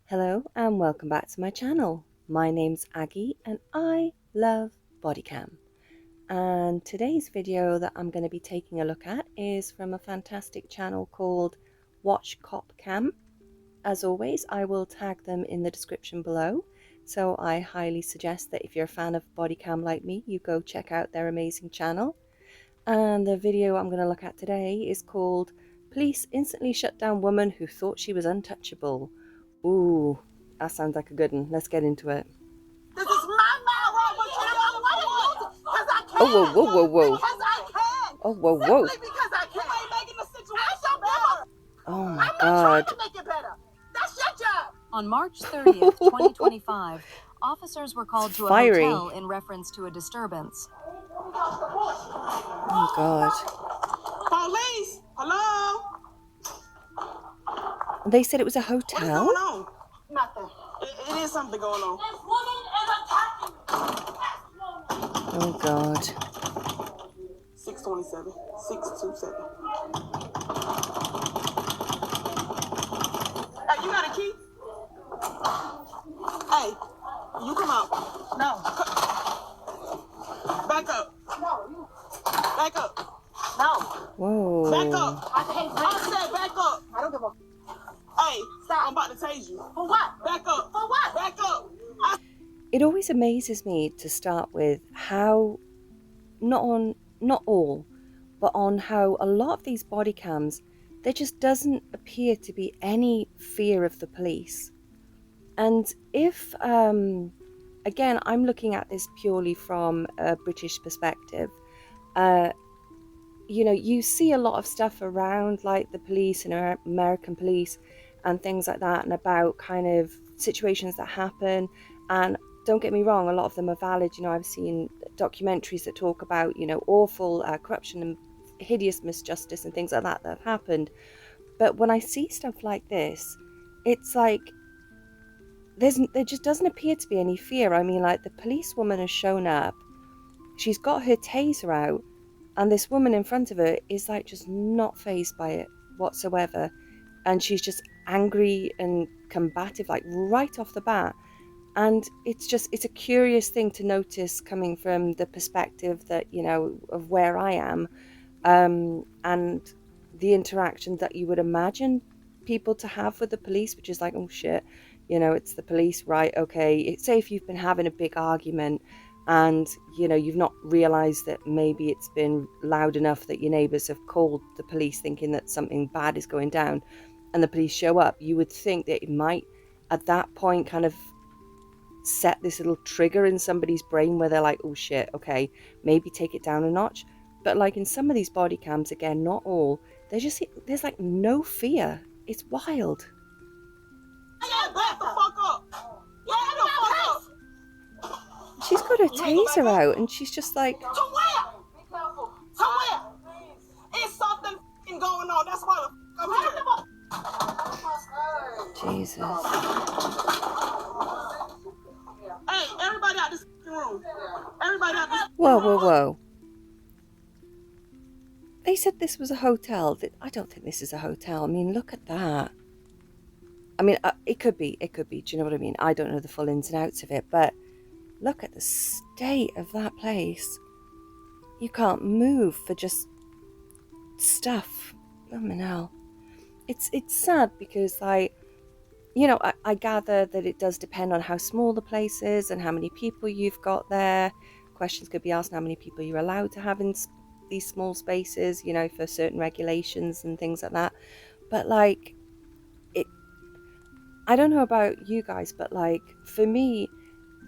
Hello and welcome back to my channel. My name's Aggie and I love Bodycam. And today's video that I'm going to be taking a look at is from a fantastic channel called Watch Cop Cam. As always, I will tag them in the description below. So I highly suggest that if you're a fan of Bodycam like me, you go check out their amazing channel. And the video I'm going to look at today is called Police Instantly Shut Down Woman Who Thought She Was Untouchable. Ooh, that sounds like a good one. Let's get into it. This is my mouth, but you know what? Because I can. Oh, whoa, whoa, whoa, whoa. Because I can. Oh, whoa, whoa. Simply because I can. You ain't making the situation better. Oh, my I'm not God. trying to make it better. That's your job. On March 30th, 2025, officers were called to a Fiery. hotel in reference to a disturbance. Oh, God. Police, hello? They said it was a What is hotel? going on? Nothing. It is something going on. This woman is attacking me. Oh, God. 627. 627. Hey, you got a key? Hey, you come out. No. Back up. No. Back up. No. Whoa. Back up. I said back up. I don't give a. Hey, stop. I'm about to tase you. For what? Back up. For what? Back up. It always amazes me to start with how, not all, but on how a lot of these body cams, there just doesn't appear to be any fear of the police. And if, again, I'm looking at this purely from a British perspective, you know, you see a lot of stuff around like the police and American police and things like that, and about kind of situations that happen. And don't get me wrong, a lot of them are valid. You know, I've seen documentaries that talk about, you know, awful corruption and hideous misjustice and things like that have happened. But when I see stuff like this, it's like there just doesn't appear to be any fear. I mean, like, the policewoman has shown up, she's got her taser out, and this woman in front of her is like just not fazed by it whatsoever. And she's just angry and combative, like right off the bat. And it's a curious thing to notice coming from the perspective that, you know, of where I am, and the interaction that you would imagine people to have with the police, which is like, oh shit, you know, it's the police, right? Okay. Say if you've been having a big argument and, you know, you've not realized that maybe it's been loud enough that your neighbors have called the police thinking that something bad is going down, and the police show up, you would think that it might at that point kind of set this little trigger in somebody's brain where they're like, oh shit, okay, maybe take it down a notch. But like in some of these body cams, again, not all, there's like no fear. It's wild. Yeah, back the fuck up. Yeah, the fuck up. She's got her taser out and she's just like, To where? Be careful. To where? It's something going on. That's why I'm here. Jesus. Hey, everybody out this room. Everybody out this. Whoa, whoa, whoa. They said this was a hotel. I don't think this is a hotel. I mean, look at that. I mean, it could be. Do you know what I mean? I don't know the full ins and outs of it, but look at the state of that place. You can't move for just stuff. Oh, hell. It's sad because, like, you know, I gather that it does depend on how small the place is and how many people you've got there. Questions could be asked how many people you're allowed to have in these small spaces, you know, for certain regulations and things like that. But like, I don't know about you guys, but like for me,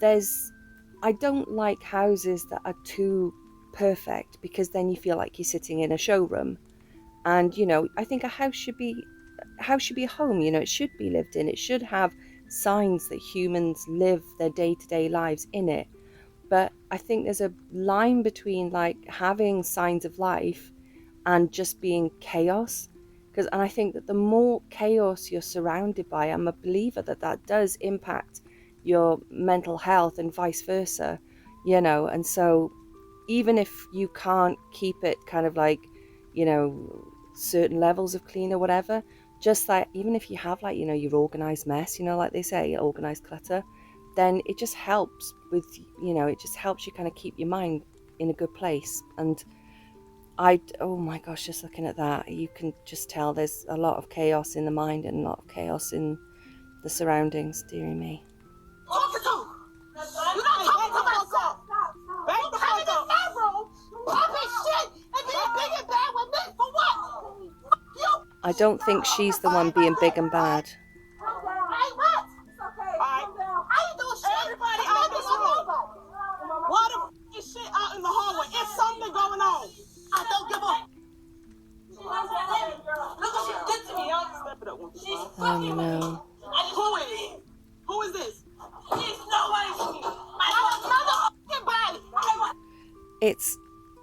I don't like houses that are too perfect, because then you feel like you're sitting in a showroom. And, you know, I think a house should be a home. You know, it should be lived in. It should have signs that humans live their day-to-day lives in it. But I think there's a line between like having signs of life and just being chaos. And I think that the more chaos you're surrounded by, I'm a believer that does impact your mental health and vice versa, you know. And so even if you can't keep it kind of like, you know, certain levels of clean or whatever, just like, even if you have like, your organized mess, like they say, organized clutter, then it just helps with, it just helps you kind of keep your mind in a good place. And oh my gosh, just looking at that, you can just tell there's a lot of chaos in the mind and a lot of chaos in the surroundings. Dearie me. Talking to? You're not talking to myself. Back the fuck up. Popping shit and being big and bad with me for what? You. I don't think she's the one being big and bad. Hey, what? It's okay. I ain't doing shit. Everybody out this room. Why the f is shit out in the hallway? It's something going on. I don't give a. Look what she did to me. Step it up one time. Oh no. Who is this? She's nobody. My motherfucking body.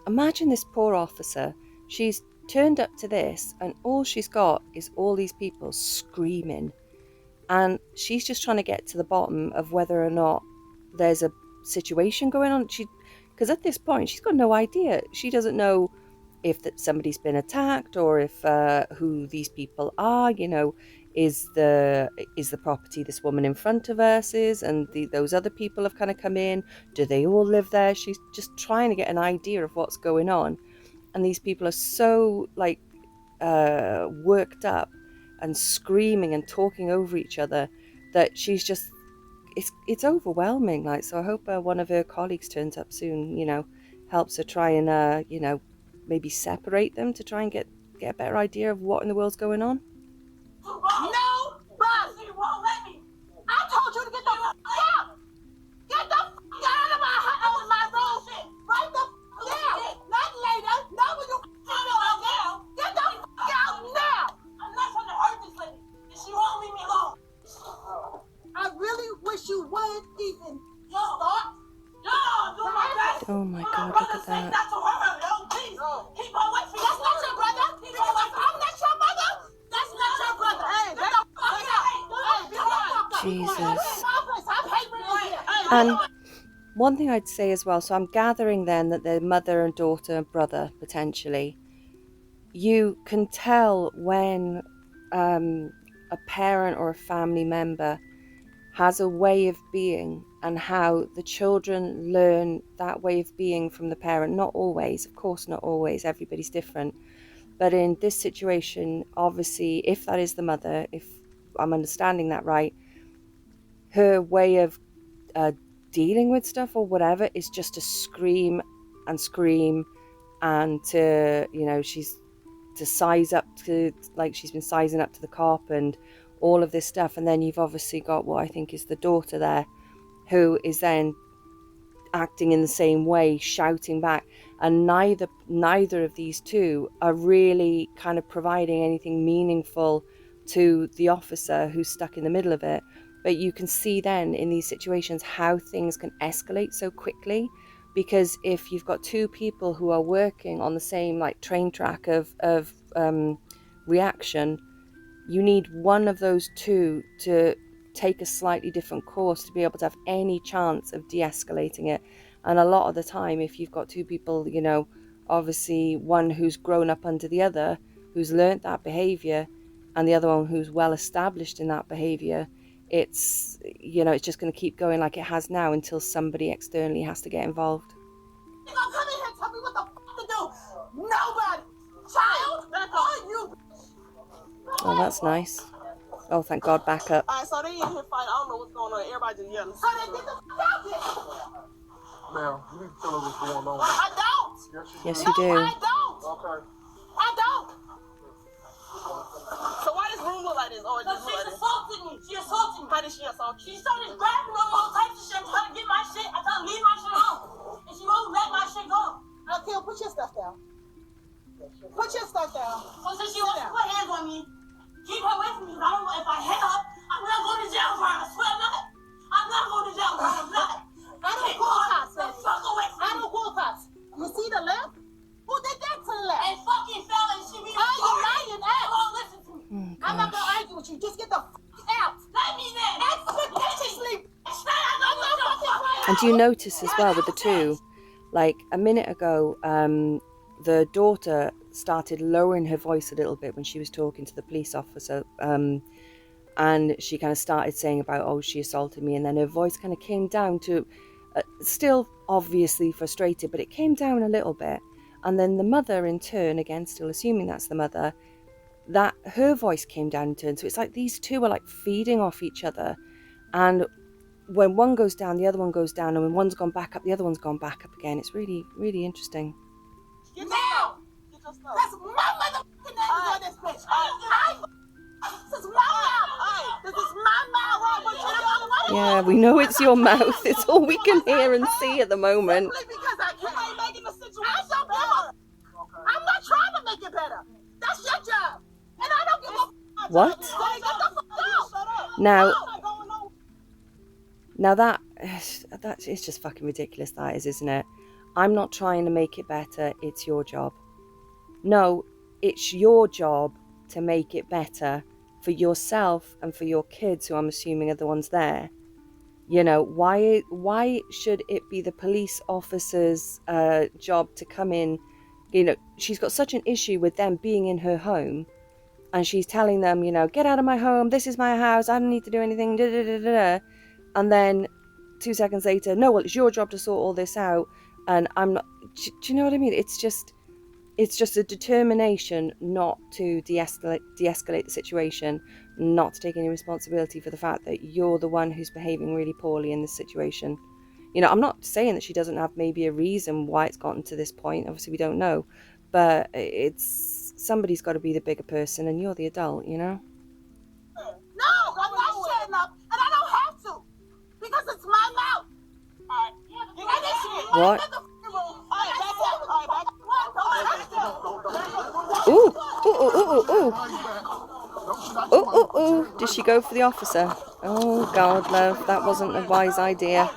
Imagine this poor officer. She's turned up to this, and all she's got is all these people screaming, and she's just trying to get to the bottom of whether or not there's a situation going on. Because at this point, she's got no idea. She doesn't know if that somebody's been attacked, or if who these people are. Is the property this woman in front of us is, and those other people have kind of come in? Do they all live there? She's just trying to get an idea of what's going on, and these people are so like worked up and screaming and talking over each other that she's just it's overwhelming. Like, so I hope one of her colleagues turns up soon. Helps her try and maybe separate them to try and get a better idea of what in the world's going on. Nobody won't let me. I told you to get the fuck out. Get the fuck out of my room. Right the fuck now. Not later. Not when you now. Get the fuck out now. I'm not trying to hurt this lady, and she won't leave me alone. I really wish you would even start. No, do my best. Oh my God, look at that. Not to her, no, please. Keep her away from me. That's not your brother. Keep her away from me. I'm not your mother. That's not your brother. Hey, get the fuck out. Jesus. And one thing I'd say as well, so I'm gathering then that they're mother and daughter and brother, potentially. You can tell when a parent or a family member has a way of being, and how the children learn that way of being from the parent. Not always, of course not always, everybody's different. But in this situation, obviously, if that is the mother, if I'm understanding that right, her way of dealing with stuff or whatever is just to scream and scream, and to, she's to size up to, like she's been sizing up to the cop and all of this stuff. And then you've obviously got what I think is the daughter there, who is then acting in the same way, shouting back, and neither of these two are really kind of providing anything meaningful to the officer who's stuck in the middle of it. But you can see then in these situations how things can escalate so quickly, because if you've got two people who are working on the same like train track of reaction, you need one of those two to take a slightly different course to be able to have any chance of de-escalating it. And a lot of the time, if you've got two people, obviously one who's grown up under the other, who's learnt that behaviour, and the other one who's well established in that behaviour, it's just going to keep going like it has now until somebody externally has to get involved. You're gonna come in here and tell me what the fuck to do. Nobody. Child, that's all you. Oh, that's nice. Oh, thank God, back up. Alright, so they in here fighting. I don't know what's going on. Everybody just yelling. So they get the fuck out here. Ma'am, you need to tell us what's going on. I don't. Yes, you do. I don't. Okay. I don't. So why does room look like this? Or No, she's assaulting me. She assaulting me. how did she assault you? She started grabbing on all types of shit. I'm trying to get my shit. I tell her leave my shit home. And she won't let my shit go. Akil, put your stuff down. Put your stuff down. So since she wants to put hands on me, keep her away from me. I don't know if I hit her, I'm not going to jail for her. I swear I'm not. I'm not going to jail for her. I'm not. I don't call cops, The baby. fuck away from I me. don't call cops. You see the left? Who did that to the left? And fucking fell and she be Oh, you lying She ass. won't listen to me. Oh, I'm not gosh. gonna argue with you. Just get the fuck out. Let me then. Expeditiously. And do you notice as well with the two, like a minute ago, the daughter started lowering her voice a little bit when she was talking to the police officer, and she kind of started saying about, oh, she assaulted me, and then her voice kind of came down to, still obviously frustrated, but it came down a little bit. And then the mother in turn, again still assuming that's the mother, that her voice came down in turn. So it's like these two are like feeding off each other, and when one goes down, the other one goes down, and when one's gone back up, the other one's gone back up again. It's really, really interesting. Get now! That's my motherfucking name on this bitch. This is my mouth. This is my mouth. Yeah, we know it's your mouth. It's all we can hear and see at the moment. Simply because I can't make the situation better. I'm not trying to make it better. That's your job. And I don't give a fuck. What? So get the fuck out. Now that is just fucking ridiculous, that is, isn't it? I'm not trying to make it better, it's your job. No, it's your job to make it better for yourself and for your kids, who I'm assuming are the ones there. You know, why should it be the police officer's job to come in? You know, she's got such an issue with them being in her home, and she's telling them, you know, get out of my home, this is my house, I don't need to do anything, da, da, da, da, da. And then 2 seconds later, no, well, it's your job to sort all this out, and I'm not. Do you know what I mean? It's just a determination not to de-escalate the situation, not to take any responsibility for the fact that you're the one who's behaving really poorly in this situation. You know, I'm not saying that she doesn't have maybe a reason why it's gotten to this point. Obviously, we don't know, but somebody's got to be the bigger person, and you're the adult, you know. No, I'm not shutting up, and I don't have to, because it's my mouth. What? Ooh, ooh, ooh, ooh, ooh. Ooh, ooh, ooh. Did she go for the officer? Oh, God, love, that wasn't a wise idea.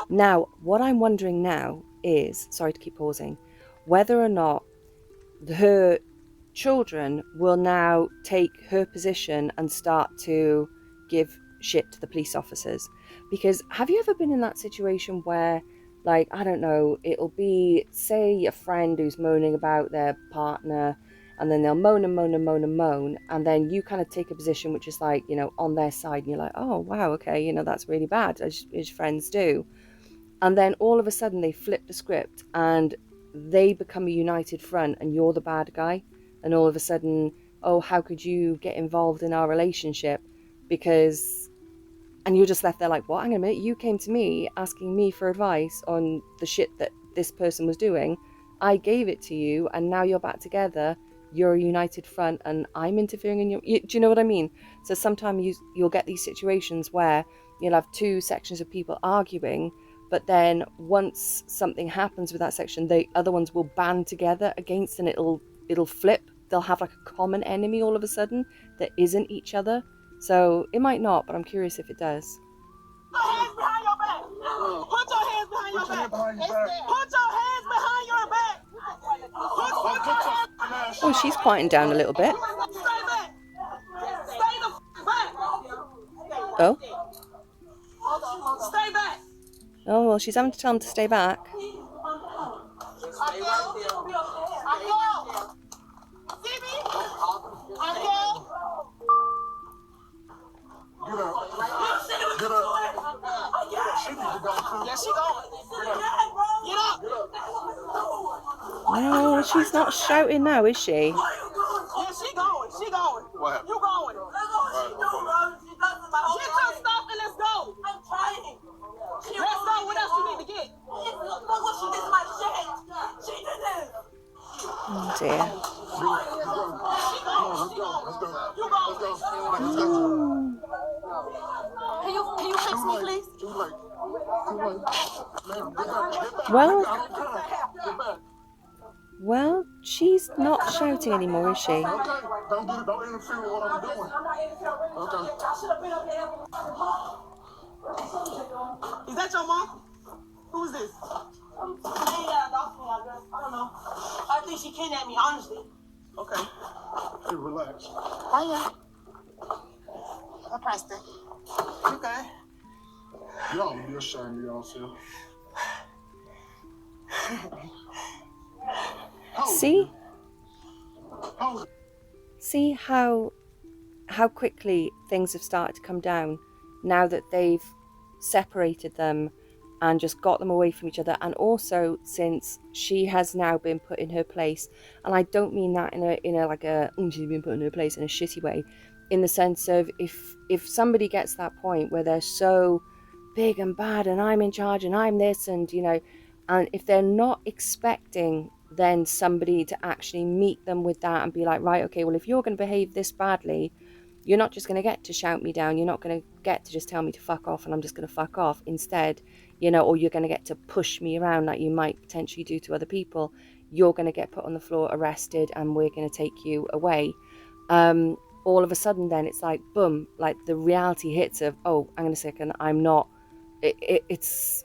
Now, what I'm wondering now is, sorry to keep pausing, whether or not her children will now take her position and start to give shit to the police officers. Because have you ever been in that situation where, like, I don't know, it'll be, say, a friend who's moaning about their partner, and then they'll moan and moan and moan and moan, and then you kind of take a position which is like, you know, on their side, and you're like, oh, wow, okay, you know, that's really bad, as friends do. And then all of a sudden they flip the script and they become a united front, and you're the bad guy. And all of a sudden, oh, how could you get involved in our relationship? Because, and you're just left there like, what? Hang on a minute, you came to me asking me for advice on the shit that this person was doing. I gave it to you, and now you're back together. You're a united front, and I'm interfering in your... Do you know what I mean? So sometimes you'll get these situations where you'll have two sections of people arguing, but then once something happens with that section, the other ones will band together against, and it'll flip. They'll have like a common enemy all of a sudden that isn't each other. So it might not, but I'm curious if it does. Put your hands behind your back. Put your hands behind your back. Put your hands behind your back. Put your hands behind. Oh, she's quieting down a little bit. Stay back. Stay the back. Oh. Stay back. Oh, well, she's having to tell him to stay back. See me? Uncle? Get up. Get up. She needs to go too. Yeah, she going. Get up. No, she's not shouting now, is she? Yeah, she going. She going. What happened? You going. Get your stuff and let's go. I'm trying. Let's go. What else you need to get? Look what she did to my shit. She did this. Oh, dear. Let's go. Can you fix me, please? Too late. Ma'am, get back. Well, well, she's not shouting anymore, is she? Okay. Don't interfere with what I'm doing. Okay. Is that your mom? Who's this? Yeah, that's me, I guess. I don't know. I think she kidnapped me, honestly. Okay. Hey, relax. Hiya. I pressed it. Okay. Y'all be ashamed of yourself. See? See how quickly things have started to come down now that they've separated them and just got them away from each other. And also since she has now been put in her place, and I don't mean that in a like a she's been put in her place in a shitty way, in the sense of if somebody gets to that point where they're so big and bad and I'm in charge and I'm this, and you know, and if they're not expecting then somebody to actually meet them with that and be like, right, okay, well, if you're going to behave this badly, you're not just going to get to shout me down, you're not going to get to just tell me to fuck off and I'm just going to fuck off instead, you know, or you're going to get to push me around like you might potentially do to other people. You're going to get put on the floor, arrested, and we're going to take you away. All of a sudden then it's like boom, like the reality hits of, oh, hang on a second, I'm not, it's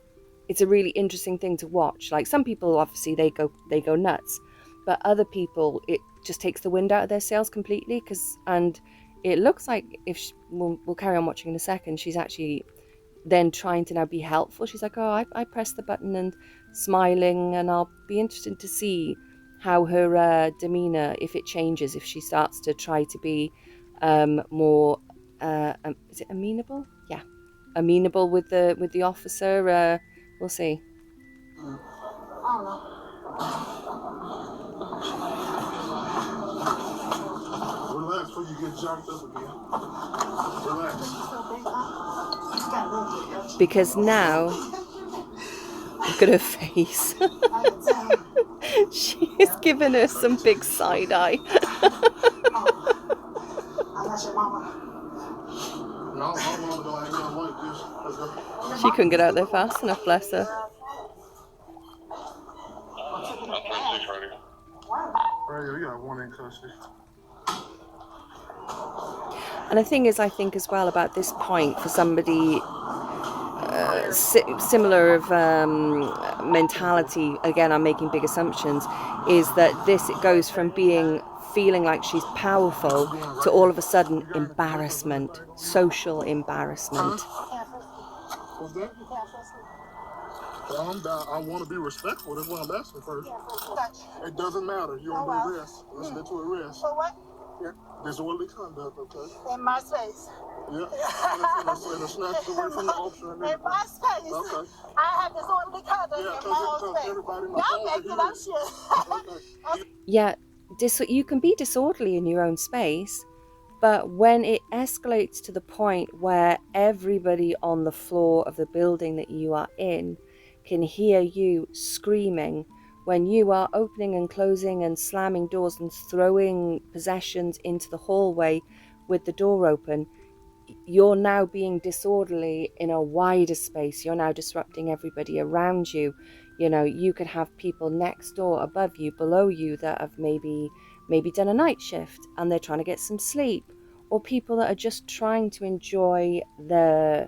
a really interesting thing to watch. Like some people obviously they go nuts, but other people it just takes the wind out of their sails completely. And it looks like we'll carry on watching in a second, she's actually then trying to now be helpful. She's like, oh, I pressed the button and smiling, and I'll be interested to see how her demeanor, if it changes, if she starts to try to be more is it amenable? Yeah, amenable with the officer. We'll see. Relax before you get jacked up again. Relax. Because now, look at her face. She is giving her some big side eye. She couldn't get out there fast enough, bless her. And the thing is, I think as well about this point for somebody similar of mentality, again I'm making big assumptions, is that it goes from feeling like she's powerful to all of a sudden embarrassment, social embarrassment. What's that? I want to be respectful. That's what I'm asking first. It doesn't matter. You're under arrest. Let's get to arrest. For what? Yeah. Disorderly conduct, okay? In my space. Yeah. And a snatch away from the officer. In my space. Okay. I have disorderly conduct in my own space. Y'all making up shit. Yeah, you can be disorderly in your own space, but when it escalates to the point where everybody on the floor of the building that you are in can hear you screaming, when you are opening and closing and slamming doors and throwing possessions into the hallway with the door open, you're now being disorderly in a wider space. You're now disrupting everybody around you. You know, you could have people next door, above you, below you that have maybe done a night shift and they're trying to get some sleep, or people that are just trying to enjoy the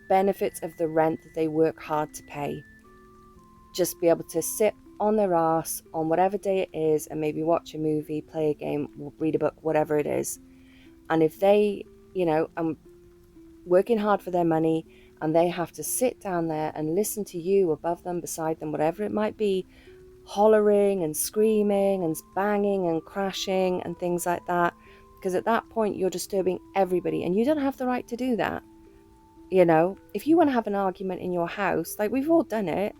benefits of the rent that they work hard to pay. Just be able to sit on their ass on whatever day it is and maybe watch a movie, play a game, read a book, whatever it is. And if they, working hard for their money and they have to sit down there and listen to you above them, beside them, whatever it might be, hollering and screaming and banging and crashing and things like that, because at that point you're disturbing everybody and you don't have the right to do that. You know, if you want to have an argument in your house, like we've all done it,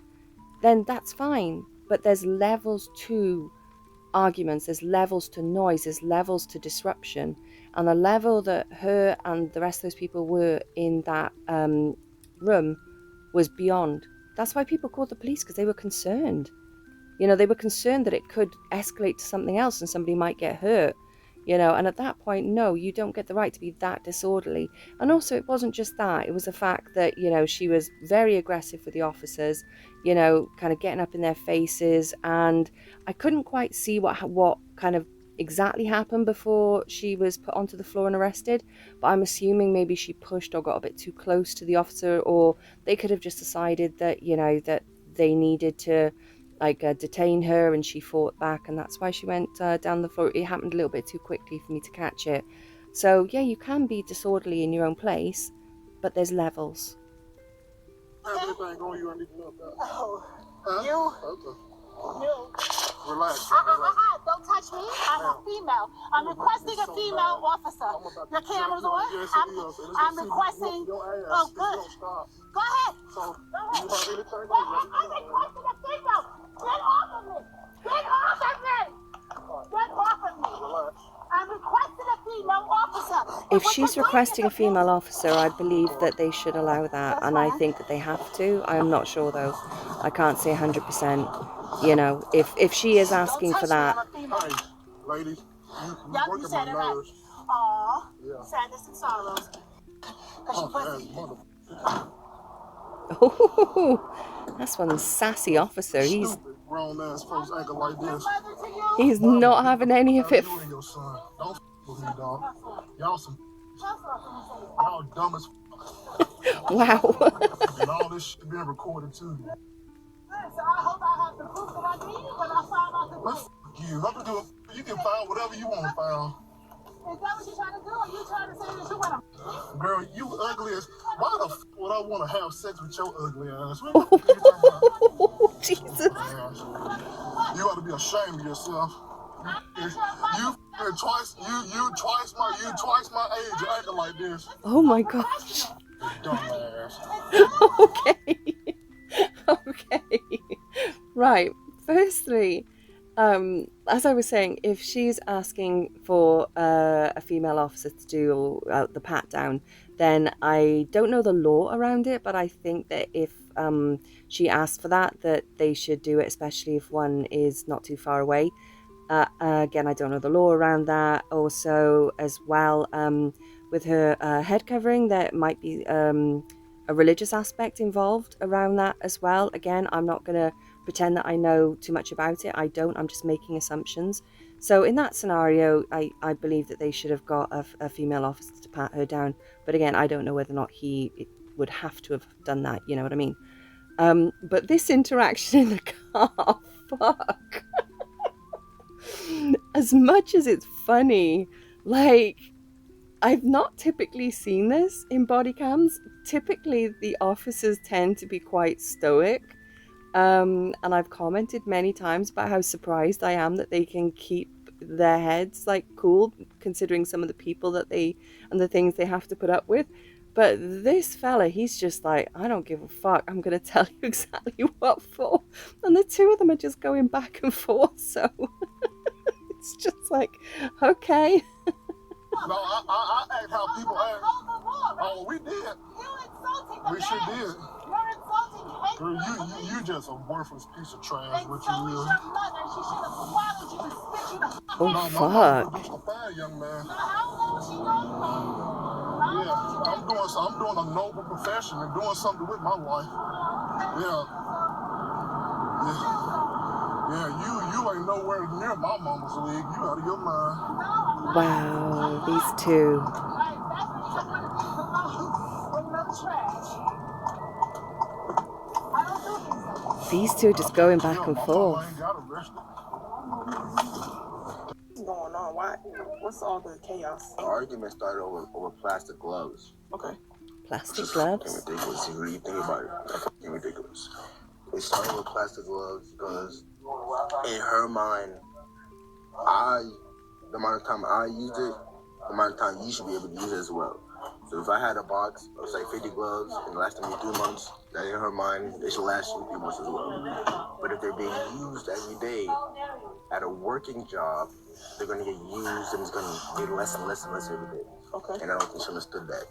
then that's fine. But there's levels to arguments, there's levels to noise, there's levels to disruption. And the level that her and the rest of those people were in that room was beyond. That's why people called the police, because they were concerned. You know, they were concerned that it could escalate to something else and somebody might get hurt. You know, and at that point, no, you don't get the right to be that disorderly. And also, it wasn't just that. It was the fact that, you know, she was very aggressive with the officers, you know, kind of getting up in their faces. And I couldn't quite see what kind of exactly happened before she was put onto the floor and arrested. But I'm assuming maybe she pushed or got a bit too close to the officer, or they could have just decided that, you know, that they needed to detain her, and she fought back, and that's why she went down the floor. It happened a little bit too quickly for me to catch it. So yeah, you can be disorderly in your own place, but there's levels. have anything on you I need to know about? Oh, Huh? you. Okay. You. Relax. Don't touch me. I'm a female. I'm requesting a female officer. Your camera's on? Yes, it is. I'm requesting. Oh, good. Go ahead. So, do you have anything on I'm requesting a female. Get off of me. Get off of me. Get off of me. Relax. I'm requesting a female officer. If she's requesting a female officer, I believe that they should allow that, and I think that they have to. I'm not sure though. I can't say 100%. You know, if she is asking for that. Hey, ladies, you Yep, working you my said it right. nerves. Aw, Yeah. sadness and sorrows. Cause you pussy. Oh, that's one sassy officer. Stupid grown ass folks acting like this. He's not having any of it. You and your son. Don't f with me, dog. Y'all dumb as f. Wow. And all this shit being recorded too. So I hope I have the proof that I need when I find out the Let's proof. you. Let me do it. You can find whatever you want to find. Is that what you're trying to do? Are you trying to say that you want to? Girl, you ugly as. Why the f would I want to have sex with your ugly ass? What the f you talking about? Oh, Jesus. Ass. You ought to be ashamed of yourself. You twice my age acting like this. Oh my gosh. You dumb ass. Okay. Okay. Right. Firstly, as I was saying, if she's asking for a female officer to do the pat down, then I don't know the law around it, but I think that if she asks for that, that they should do it, especially if one is not too far away. Again, I don't know the law around that. Also, as well, with her head covering, there might be a religious aspect involved around that as well. Again, I'm not going to pretend that I know too much about it. I don't. I'm just making assumptions. So in that scenario, I believe that they should have got a female officer to pat her down. But again, I don't know whether or not he would have to have done that. You know what I mean? But this interaction in the car, fuck. As much as it's funny, like, I've not typically seen this in body cams. Typically, the officers tend to be quite stoic. And I've commented many times about how surprised I am that they can keep their heads like cool, considering some of the people that they and the things they have to put up with. But this fella, he's just like, I don't give a fuck. I'm going to tell you exactly what for. And the two of them are just going back and forth. So it's just like, okay. No, I act how people act. Oh, we did. We sure did. You're insulting me. Girl, you just a worthless piece of trash, And what so you is is. your mother. She should have swallowed you and spit you the fuck Oh, out. My mom fuck. produced a fine young man. How long she knows? Yeah, I'm doing a noble profession and doing something with my life. Yeah. You ain't nowhere near my mama's league. You out of your mind. Wow, these two. These two just going back and forth. What's going on? What's all the chaos? The argument started over plastic gloves. Okay. Plastic Fucking gloves. ridiculous. You really think about it. That's fucking ridiculous. It started with plastic gloves because in her mind, the amount of time I used it, the amount of time you should be able to use it as well. So if I had a box of say 50 gloves and it lasted me 3 months, that in her mind, they should last you 3 months as well. But if they're being used every day at a working job, they're going to get used and it's going to get less and less and less every day. Okay. And I don't think she understood that.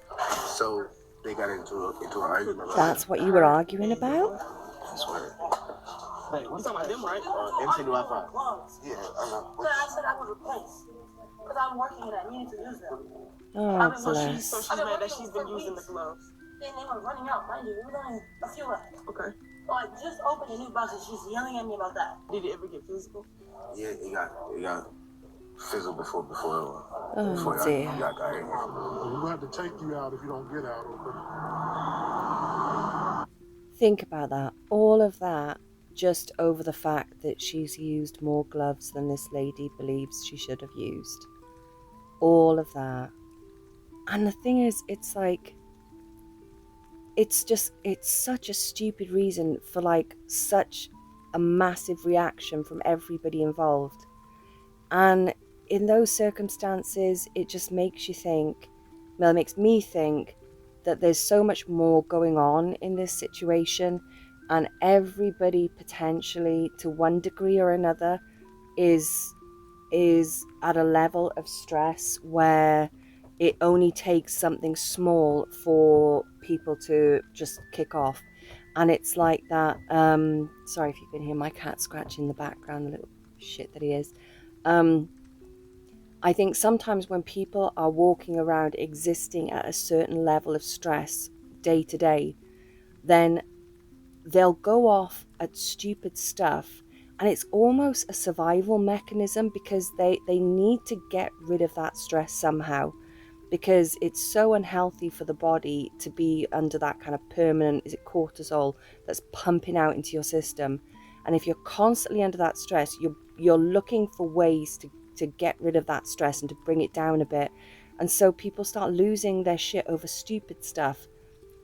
So they got into an argument. That's what you were arguing about? I swear. Wait, you talking about them, right? MC Wi-Fi. Yeah, I know. So I said I would replace. Because I'm working and I needed to use them. Oh, So bless. she's mad that she's been using the gloves. Then they were running out, mind you. There was only a few left. Okay. So I just opened a new box and she's yelling at me about that. Did it ever get physical? Yeah, it got fizzled before Oh, I dear. got in here. We're going to have to take you out if you don't get out, okay? Think about that. All of that just over the fact that she's used more gloves than this lady believes she should have used. All of that. And the thing is, it's like, it's such a stupid reason for like such a massive reaction from everybody involved. And in those circumstances, it just makes you think, well, it makes me think that there's so much more going on in this situation, and everybody potentially, to one degree or another, is at a level of stress where it only takes something small for people to just kick off. And it's like that. Sorry if you can hear my cat scratching in the background, the little shit that he is. I think sometimes when people are walking around existing at a certain level of stress day to day, then they'll go off at stupid stuff, and it's almost a survival mechanism because they need to get rid of that stress somehow, because it's so unhealthy for the body to be under that kind of permanent, is it cortisol, that's pumping out into your system. And if you're constantly under that stress, you're looking for ways to get rid of that stress and to bring it down a bit. And so people start losing their shit over stupid stuff.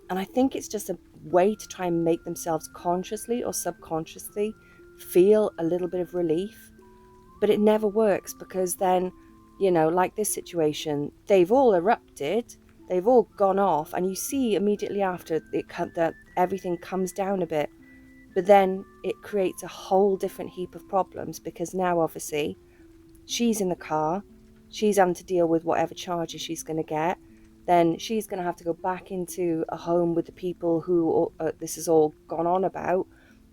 And I think it's just a way to try and make themselves consciously or subconsciously feel a little bit of relief. But it never works, because then, you know, like this situation, they've all erupted, they've all gone off, and you see immediately after that everything comes down a bit. But then it creates a whole different heap of problems, because now obviously she's in the car, she's having to deal with whatever charges she's going to get. Then she's going to have to go back into a home with the people who this has all gone on about.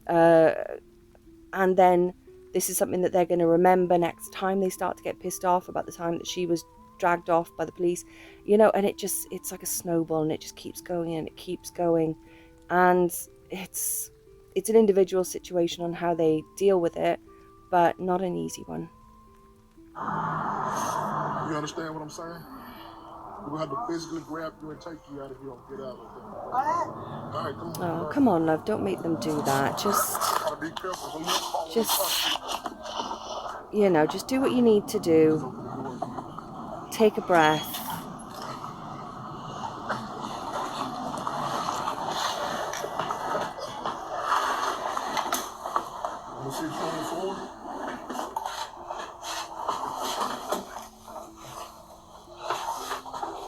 And then this is something that they're going to remember next time they start to get pissed off about the time that she was dragged off by the police, you know. And it's like a snowball, and it just keeps going and it keeps going. And it's an individual situation on how they deal with it, but not an easy one. You understand what I'm saying? We're going to have to physically grab you and take you out if you don't get out of there. Go ahead. All right, come on. Oh, come on, love, don't make them do that. Gotta be careful. You know, just do what you need to do. Take a breath.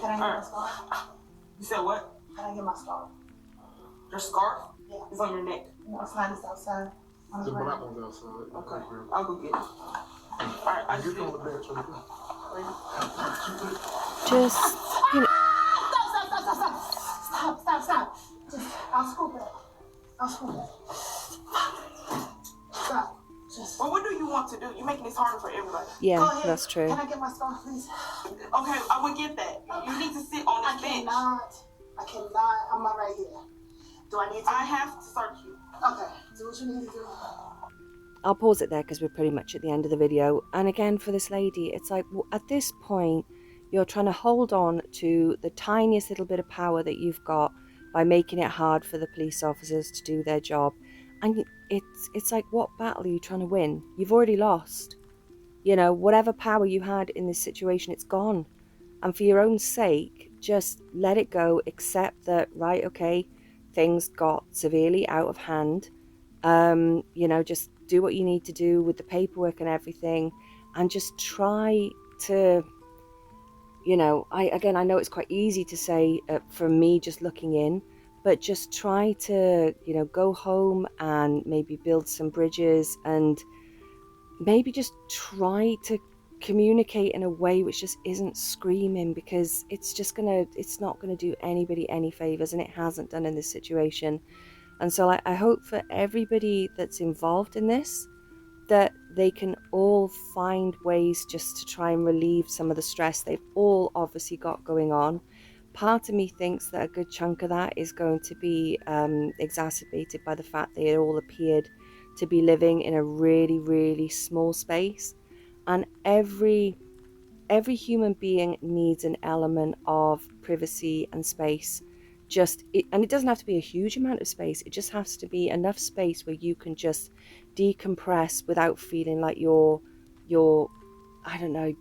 Can I get my scarf? You said what? Can I get my scarf? Your scarf? Yeah. It's on your neck. No, it's not. It's outside. On the The ground. black one's outside. Okay, I'll go get it. All right, I Get just on the bed, so Just, you know, Stop. Just, I'll scoop it. Stop. Just. Well, what do you want to do? You're making this harder for everybody. Go yeah, ahead. that's true. Can I get my scarf, please? Okay, I will get that. You need to sit on I this bench. cannot. I'm not right here. Do I need to? I have to search you. Okay. Do what you need to do. I'll pause it there because we're pretty much at the end of the video. And again, for this lady, it's like, at this point, you're trying to hold on to the tiniest little bit of power that you've got by making it hard for the police officers to do their job. And it's like, what battle are you trying to win? You've already lost. You know, whatever power you had in this situation, it's gone. And for your own sake, just let it go. Accept that, right, okay, things got severely out of hand. You know, just do what you need to do with the paperwork and everything, and just try to, you know, I know it's quite easy to say from me just looking in, but just try to, you know, go home and maybe build some bridges, and maybe just try to communicate in a way which just isn't screaming, because it's not gonna do anybody any favors, and it hasn't done in this situation. And so I hope for everybody that's involved in this, that they can all find ways just to try and relieve some of the stress they've all obviously got going on. Part of me thinks that a good chunk of that is going to be exacerbated by the fact they all appeared to be living in a really, really small space. And every human being needs an element of privacy and space. And it doesn't have to be a huge amount of space. It just has to be enough space where you can just decompress without feeling like you're I don't know,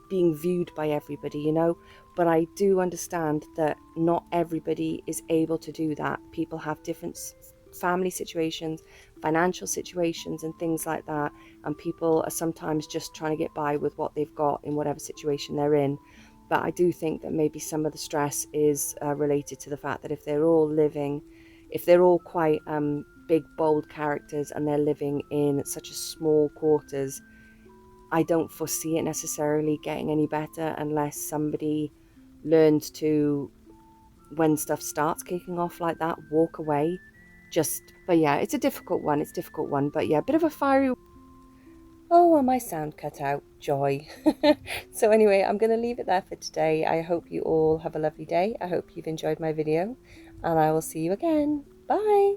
being viewed by everybody, you know. But I do understand that not everybody is able to do that. People have different family situations, financial situations, and things like that, and people are sometimes just trying to get by with what they've got in whatever situation they're in. But I do think that maybe some of the stress is related to the fact that if they're all quite big, bold characters, and they're living in such a small quarters, I don't foresee it necessarily getting any better unless somebody learns to, when stuff starts kicking off like that, walk away. But yeah, it's a difficult one. But yeah, a bit of a fiery. Oh, well, my sound cut out. Joy. So anyway, I'm going to leave it there for today. I hope you all have a lovely day. I hope you've enjoyed my video, and I will see you again. Bye.